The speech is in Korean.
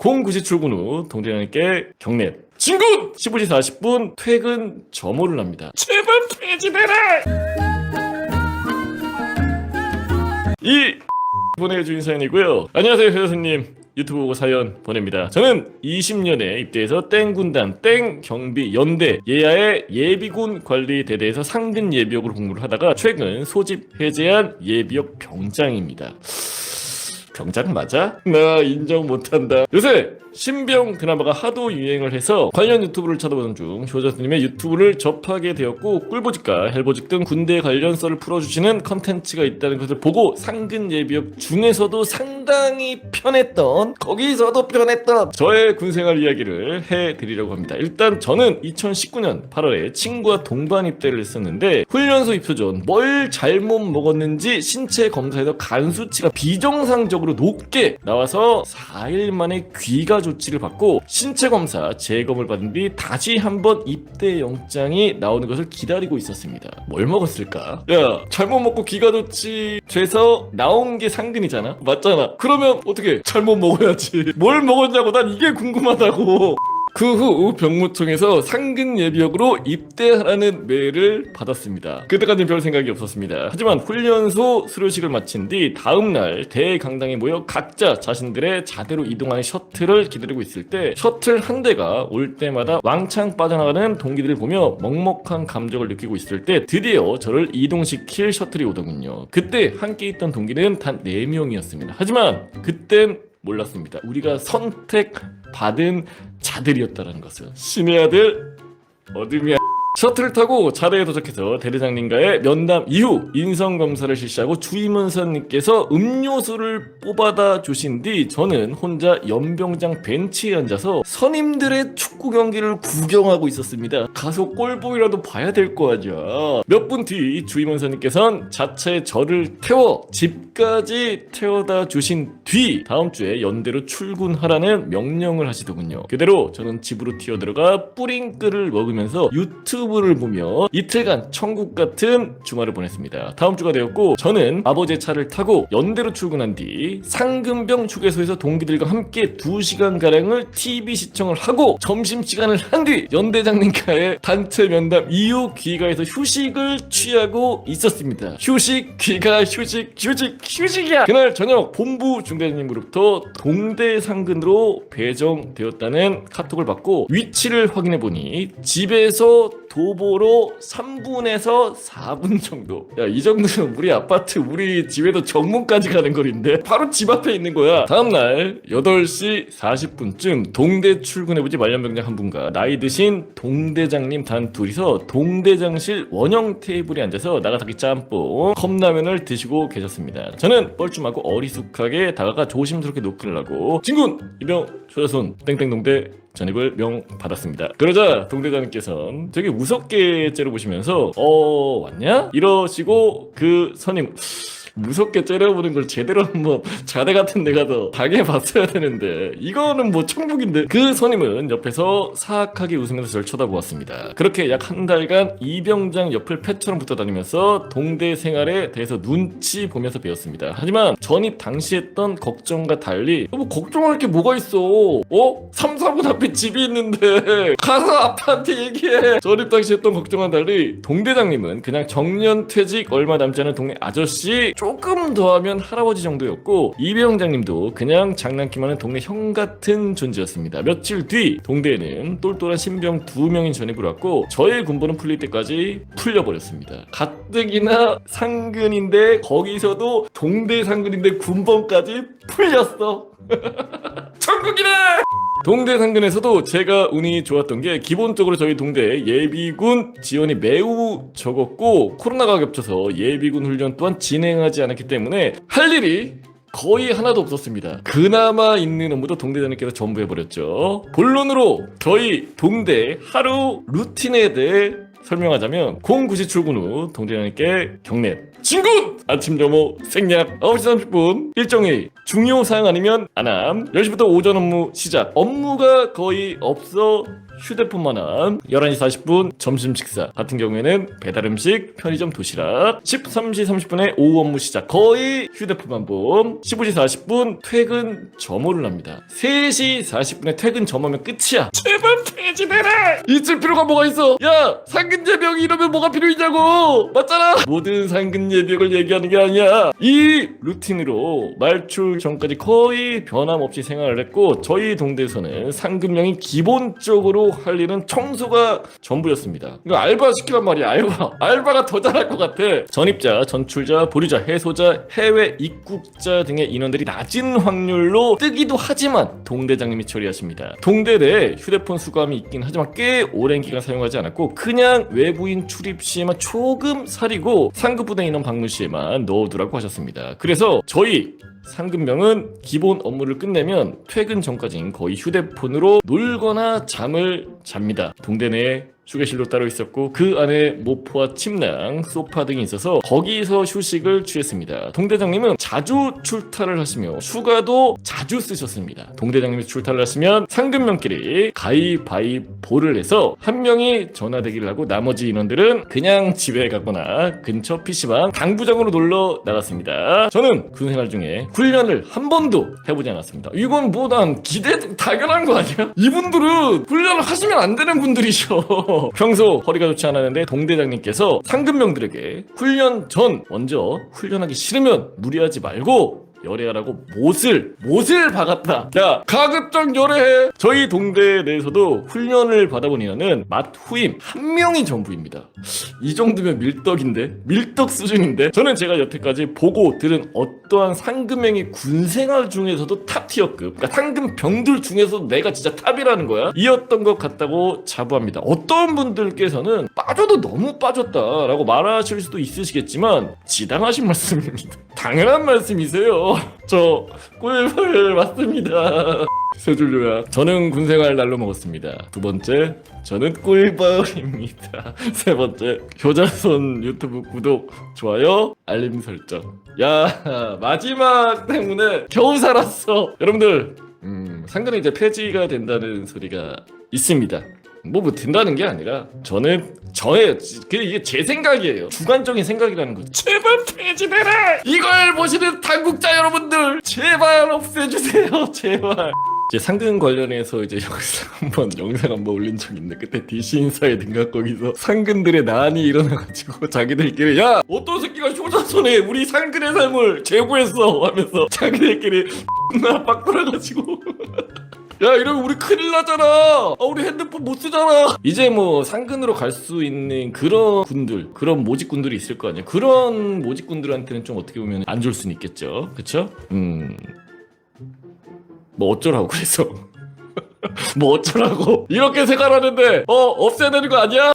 09시 출근 후 동대장님께 경례. 진군! 15시 40분 퇴근 점호를 합니다. 제발 폐지되라! 이 보내주신 사연이고요. 안녕하세요 회사님, 유튜브 보고 사연 보냅니다. 저는 20년에 입대해서 땡군단, 땡경비, 연대, 예하의 예비군 관리대대에서 상근 예비역으로 복무를 하다가 최근 소집 해제한 예비역 병장입니다. 병장 맞아? 나 인정 못한다. 요새 신병 드라마가 하도 유행을 해서 관련 유튜브를 찾아보는 중 조자스님의 유튜브를 접하게 되었고, 꿀보직과 헬보직 등 군대 관련 썰을 풀어주시는 컨텐츠가 있다는 것을 보고 상근 예비역 중에서도 상당히 편했던, 거기서도 편했던 저의 군생활 이야기를 해드리려고 합니다. 일단 저는 2019년 8월에 친구와 동반 입대를 했었는데, 훈련소 입소 전 뭘 잘못 먹었는지 신체 검사에서 간 수치가 비정상적으로 높게 나와서 4일 만에 귀가 조치를 받고 신체 검사 재검을 받은 뒤 다시 한번 입대 영장이 나오는 것을 기다리고 있었습니다. 뭘 먹었을까? 야, 잘못 먹고 귀가 조치 돼서 나온 게 상근이잖아? 맞잖아. 그러면 어떻게 잘못 먹어야지. 뭘 먹었냐고, 난 이게 궁금하다고. 그 후 병무청에서 상근 예비역으로 입대하라는 메일을 받았습니다. 그때까지는 별 생각이 없었습니다. 하지만 훈련소 수료식을 마친 뒤 다음날 대강당에 모여 각자 자신들의 자대로 이동하는 셔틀을 기다리고 있을 때, 셔틀 한 대가 올 때마다 왕창 빠져나가는 동기들을 보며 먹먹한 감정을 느끼고 있을 때 드디어 저를 이동시킬 셔틀이 오더군요. 그때 함께 있던 동기는 단 4명이었습니다. 하지만 그땐 몰랐습니다. 우리가 선택받은 자들이었다는 것을. 신의 아들 어둠이야. 셔틀을 타고 자대에 도착해서 대대장님과의 면담 이후 인성검사를 실시하고 주임원사님께서 음료수를 뽑아다 주신 뒤 저는 혼자 연병장 벤치에 앉아서 선임들의 축구 경기를 구경하고 있었습니다. 가서 골보이라도 봐야 될 거 아니야. 몇 분 뒤 주임원사님께서는 자차에 저를 태워 집까지 태워다 주신 뒤 다음 주에 연대로 출근하라는 명령을 하시더군요. 그대로 저는 집으로 튀어들어가 뿌링글을 먹으면서 유튜브를 보며 이틀간 천국 같은 주말을 보냈습니다. 다음 주가 되었고 저는 아버지의 차를 타고 연대로 출근한 뒤 상근병 휴게소에서 동기들과 함께 2시간가량을 TV 시청을 하고 점심시간을 한 뒤 연대장님과의 단체 면담 이후 귀가에서 휴식을 취하고 있었습니다. 휴식, 귀가, 휴식이야! 그날 저녁 본부 중대장님으로부터 동대 상근으로 배정되었다는 카톡을 받고 위치를 확인해보니 집에서 도보로 3분에서 4분 정도. 야, 이 정도면 우리 아파트, 우리 집에도 정문까지 가는 거리인데 바로 집 앞에 있는 거야. 다음날 8시 40분쯤 동대 출근해보지 말년병장 한 분과 나이 드신 동대장님 단 둘이서 동대장실 원형 테이블에 앉아서 나가사키 짬뽕, 컵라면을 드시고 계셨습니다. 저는 뻘쭘하고 어리숙하게 다가가 조심스럽게 노크를 하고 진군! 이병 초자손 땡땡동대 전입을 명받았습니다. 그러자 동대장님께서는 되게 무섭게 째려보시면서 왔냐? 이러시고 그 선임 무섭게 째려보는 걸 제대로 한번 자대 같은 데 가서 당해봤어야 되는데 이거는 뭐 천국인데. 그 선임은 옆에서 사악하게 웃으면서 저를 쳐다보았습니다. 그렇게 약 한 달간 이병장 옆을 패처럼 붙어다니면서 동대 생활에 대해서 눈치 보면서 배웠습니다. 하지만 전입 당시 했던 걱정과 달리 뭐 걱정할 게 뭐가 있어. 3, 4분 앞에 집이 있는데 가서 아빠한테 얘기해. 전입 당시 했던 걱정과 달리 동대장님은 그냥 정년퇴직 얼마 남지 않은 동네 아저씨, 조금 더 하면 할아버지 정도였고 이병장님도 그냥 장난기만한 동네 형 같은 존재였습니다. 며칠 뒤 동대에는 똘똘한 신병 2명이 전입을 왔고 저의 군번은 풀릴 때까지 풀려버렸습니다. 가뜩이나 상근인데 거기서도 동대 상근인데 군번까지 풀렸어. 천국이네! 동대 상근에서도 제가 운이 좋았던 게 기본적으로 저희 동대 예비군 지원이 매우 적었고 코로나가 겹쳐서 예비군 훈련 또한 진행하지 않았기 때문에 할 일이 거의 하나도 없었습니다. 그나마 있는 업무도 동대장님께서 전부 해버렸죠. 본론으로 저희 동대 하루 루틴에 대해 설명하자면 09시 출근 후 동대장님께 경례. 진군! 아침 점호 생략 9시 30분 일정이 중요 사항 아니면 안함. 10시부터 오전 업무 시작. 업무가 거의 없어 휴대폰만한 11시 40분 점심 식사 같은 경우에는 배달음식, 편의점 도시락 13시 30분에 오후 업무 시작 거의 휴대폰만 봄 15시 40분 퇴근 점호를 합니다. 3시 40분에 퇴근 점호면 끝이야. 제발 폐지되라. 있을 필요가 뭐가 있어. 야 상근예병이 이러면 뭐가 필요이냐고. 맞잖아. 모든 상근예병을 얘기하는 게 아니야. 이 루틴으로 말출 전까지 거의 변함없이 생활을 했고 저희 동대에서는 상근명이 기본적으로 할 일은 청소가 전부였습니다. 이거 알바 시키란 말이야. 알바가 더 잘할 것 같아. 전입자, 전출자, 보류자, 해소자, 해외 입국자 등의 인원들이 낮은 확률로 뜨기도 하지만 동대장님이 처리하십니다. 동대 내에 휴대폰 수거함이 있긴 하지만 꽤 오랜 기간 사용하지 않았고 그냥 외부인 출입 시에만 조금 사리고 상급부대 인원 방문 시에만 넣어두라고 하셨습니다. 그래서 저희 상근명은 기본 업무를 끝내면 퇴근 전까지는 거의 휴대폰으로 놀거나 잠을 잡니다. 동대 내에 휴게실로 따로 있었고 그 안에 모포와 침낭, 소파 등이 있어서 거기서 휴식을 취했습니다. 동대장님은 자주 출타를 하시며 휴가도 자주 쓰셨습니다. 동대장님이 출타를 하시면 상근명끼리 가위바위보를 해서 한 명이 전화대기를 하고 나머지 인원들은 그냥 집에 가거나 근처 PC방 당부장으로 놀러 나갔습니다. 저는 군생활 중에 훈련을 한 번도 해보지 않았습니다. 이건 뭐 난 당연한 거 아니야? 이분들은 훈련을 하시면 안 되는 분들이셔. 평소 허리가 좋지 않았는데 동대장님께서 상근명들에게 훈련 전 먼저 훈련하기 싫으면 무리하지 말고 열애하라고 못을 박았다. 야 가급적 열애해. 저희 동대 내에서도 훈련을 받아본 인원은 맛후임 한 명이 전부입니다. 이 정도면 밀떡 수준인데 저는 제가 여태까지 보고 들은 어떠한 상근명의 군생활 중에서도 탑티어급 그러니까 상근병들 중에서도 내가 진짜 탑이라는 거야 이었던 것 같다고 자부합니다. 어떤 분들께서는 빠져도 너무 빠졌다라고 말하실 수도 있으시겠지만 지당하신 말씀입니다. 당연한 말씀이세요. 저 꿀벌 맞습니다. 세 줄요야. 저는 군생활 날로 먹었습니다. 두 번째, 저는 꿀벌입니다. 세 번째, 효자손 유튜브 구독, 좋아요, 알림 설정. 야 마지막 때문에 겨우 살았어. 여러분들 상근이 이제 폐지가 된다는 소리가 있습니다. 뭐 된다는 게 아니라 이게 제 생각이에요. 주관적인 생각이라는 거죠. 제발 폐지되라. 이걸 보시는 당국자 여러분들 제발 없애주세요. 제발. 이제 상근 관련해서 이제 영상 한번 올린 적 있는데 그때 DC 인사이드인가 거기서 상근들의 난이 일어나가지고 자기들끼리 야 어떤 새끼가 효자손에 우리 상근의 삶을 제고했어 하면서 자기들끼리 나 빡 돌아가지고 야 이러면 우리 큰일 나잖아. 우리 핸드폰 못 쓰잖아. 이제 뭐 상근으로 갈 수 있는 그런 모직군들이 있을 거 아니야. 그런 모직군들한테는 좀 어떻게 보면 안 좋을 수는 있겠죠. 그쵸? 뭐 어쩌라고 그래서 뭐 어쩌라고 이렇게 생각하는데 없애야 되는 거 아니야?